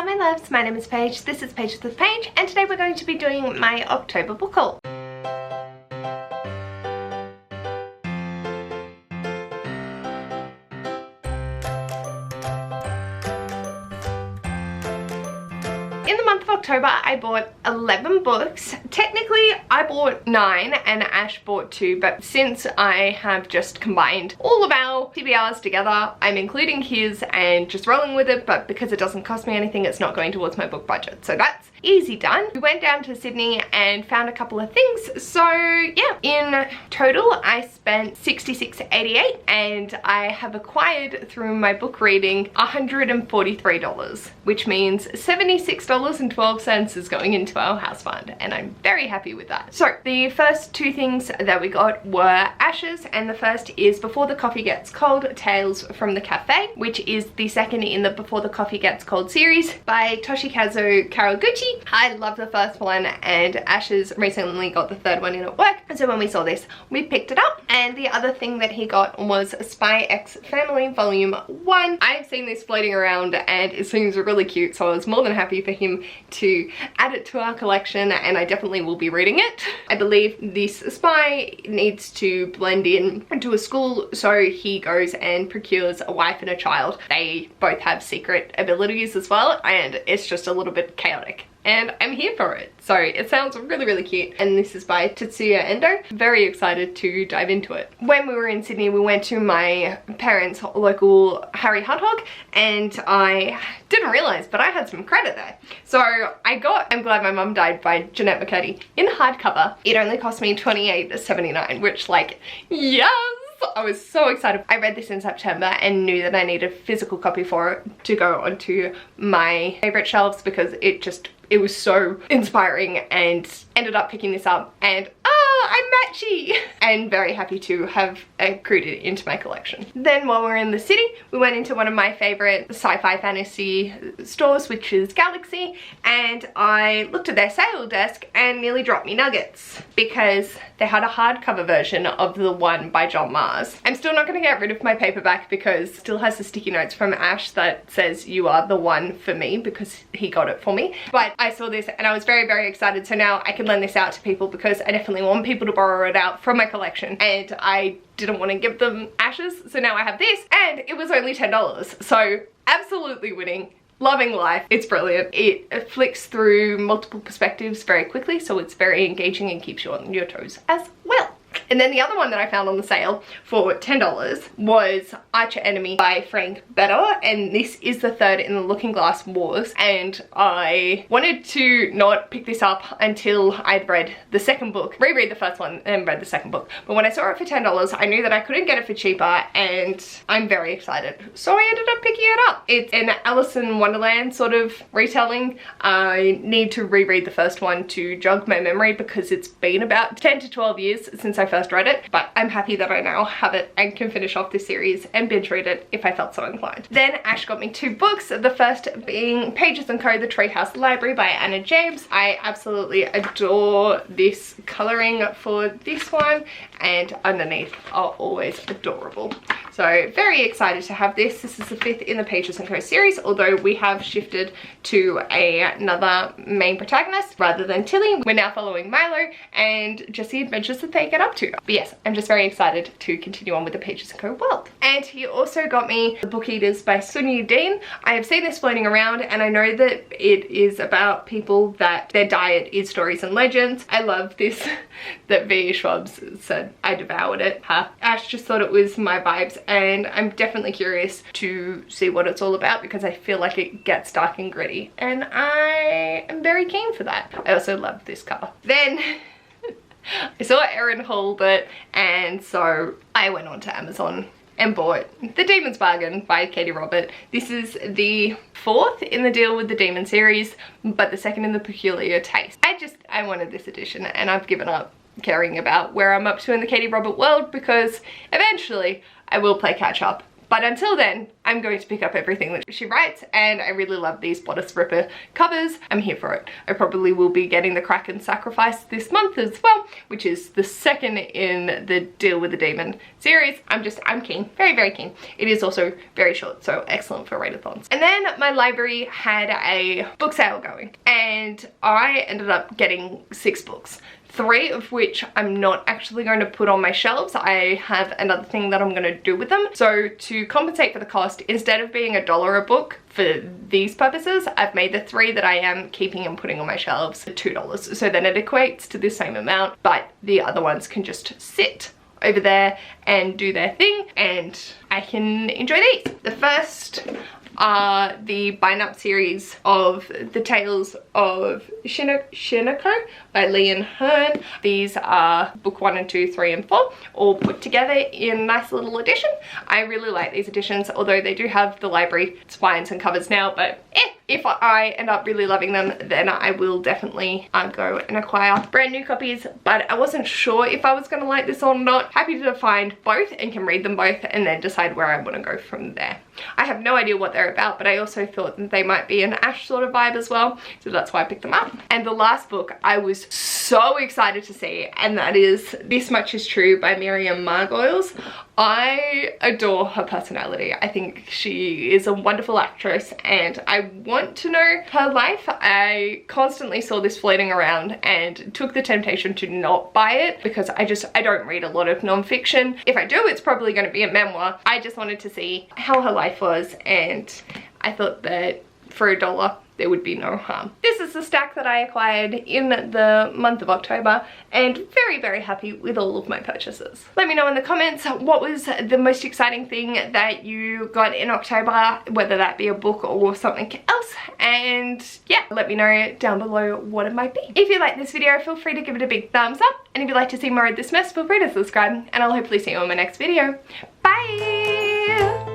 up my loves, my name is Paige, this is Paige with Paige, and today we're going to be doing my October book haul. In the month of October, I bought 11 books. Technically, I bought 9 and Ash bought 2, but since I have just combined all of our TBRs together, I'm including his and just rolling with it, but because it doesn't cost me anything, it's not going towards my book budget. So that's easy done. We went down to Sydney and found a couple of things. So yeah, in total, I spent $66.88 and I have acquired through my book reading $143, which means $76.12 is going into our house fund, and I'm very happy with that. So the first two things that we got were Ash's, and the first is Before the Coffee Gets Cold, Tales from the Cafe, which is the second in the Before the Coffee Gets Cold series by Toshikazu Kawaguchi. I love the first one, and Ash's recently got the third one in at work, so when we saw this, we picked it up. And the other thing that he got was Spy X Family Volume 1. I've seen this floating around and it seems really cute, so I was more than happy for him to add it to our collection, and I definitely will be reading it. I believe this spy needs to blend in into a school, so he goes and procures a wife and a child. They both have secret abilities as well, and it's just a little bit chaotic. And I'm here for it. So it sounds really, really cute. And this is by Tetsuya Endo. Very excited to dive into it. When we were in Sydney, we went to my parents' local Harry Hunt Hog, and I didn't realize, but I had some credit there. So I got I'm Glad My Mum Died by Jeanette McCurdy in hardcover. It only cost me $28.79, which, like, yes! I was so excited. I read this in September and knew that I needed a physical copy for it to go onto my favorite shelves because it was so inspiring, and ended up picking this up, and I'm matchy! And very happy to have accrued it into my collection. Then while we were in the city, we went into one of my favorite sci-fi fantasy stores, which is Galaxy, and I looked at their sale desk and nearly dropped me nuggets because they had a hardcover version of the one by John Mars. I'm still not going to get rid of my paperback because it still has the sticky notes from Ash that says "You are the one for me" because he got it for me. But I saw this and I was very, very excited, so now I can lend this out to people because I definitely want people to borrow it out from my collection, and I didn't want to give them Ashes, so now I have this, and it was only $10, so absolutely winning. Loving life. It's brilliant. It flicks through multiple perspectives very quickly, so it's very engaging and keeps you on your toes as well. And then the other one that I found on the sale for $10 was Archer Enemy by Frank Better, and this is the third in the Looking Glass Wars, and I wanted to not pick this up until I'd read the second book, reread the first one and read the second book, but when I saw it for $10 I knew that I couldn't get it for cheaper, and I'm very excited, so I ended up picking it up. It's an Alice in Wonderland sort of retelling. I need to reread the first one to jog my memory because it's been about 10 to 12 years since I first read it, but I'm happy that I now have it and can finish off this series and binge read it if I felt so inclined. Then Ash got me 2 books, the first being Pages & Co. The Treehouse Library by Anna James. I absolutely adore this colouring for this one, and underneath are always adorable. So very excited to have this. This is the 5th in the Pages & Co. series, although we have shifted to another main protagonist rather than Tilly. We're now following Milo and just the adventures that they get up to. But yes, I'm just very excited to continue on with the Pages & Co. world. And he also got me The Book Eaters by Sunyi Dean. I have seen this floating around, and I know that it is about people that their diet is stories and legends. I love this that V. Schwabs said, I devoured it. Ash just thought it was my vibes, and I'm definitely curious to see what it's all about because I feel like it gets dark and gritty, and I am very keen for that. I also love this cover. Then I saw Erin hold it, and so I went on to Amazon and bought The Demon's Bargain by Katie Robert. This is the 4th in the Deal with the Demon series, but the 2nd in the Peculiar Taste. I wanted this edition, and I've given up caring about where I'm up to in the Katie Robert world because eventually I will play catch up. But until then, I'm going to pick up everything that she writes, and I really love these Bodice Ripper covers. I'm here for it. I probably will be getting the Kraken Sacrifice this month as well, which is the second in the Deal with the Demon series. I'm keen, very, very keen. It is also very short, so excellent for readathons. And then my library had a book sale going, and I ended up getting 6 books. 3 of which I'm not actually going to put on my shelves. I have another thing that I'm going to do with them. So to compensate for the cost, instead of being $1 a book for these purposes, I've made the 3 that I am keeping and putting on my shelves for $2. So then it equates to the same amount, but the other ones can just sit over there and do their thing, and I can enjoy these. The first are the bind-up series of The Tales of Shinoko by Lee and Hearn. These are book 1 and 2, 3 and 4, all put together in a nice little edition. I really like these editions, although they do have the library spines and covers now, but if I end up really loving them, then I will definitely go and acquire brand new copies. But I wasn't sure if I was going to like this or not. Happy to find both and can read them both and then decide where I want to go from there. I have no idea what they're about, but I also thought that they might be an Ash sort of vibe as well, so that's why I picked them up. And the last book I was so excited to see, and that is This Much Is True by Miriam Margolyes. I adore her personality. I think she is a wonderful actress, and I want to know her life. I constantly saw this floating around and took the temptation to not buy it because I don't read a lot of non-fiction. If I do, it's probably going to be a memoir. I just wanted to see how her life was, and I thought that for $1 there would be no harm. This is the stack that I acquired in the month of October, and very, very happy with all of my purchases. Let me know in the comments what was the most exciting thing that you got in October, whether that be a book or something else, and yeah, let me know down below what it might be. If you like this video, feel free to give it a big thumbs up, and if you'd like to see more of this mess, feel free to subscribe, and I'll hopefully see you on my next video. Bye!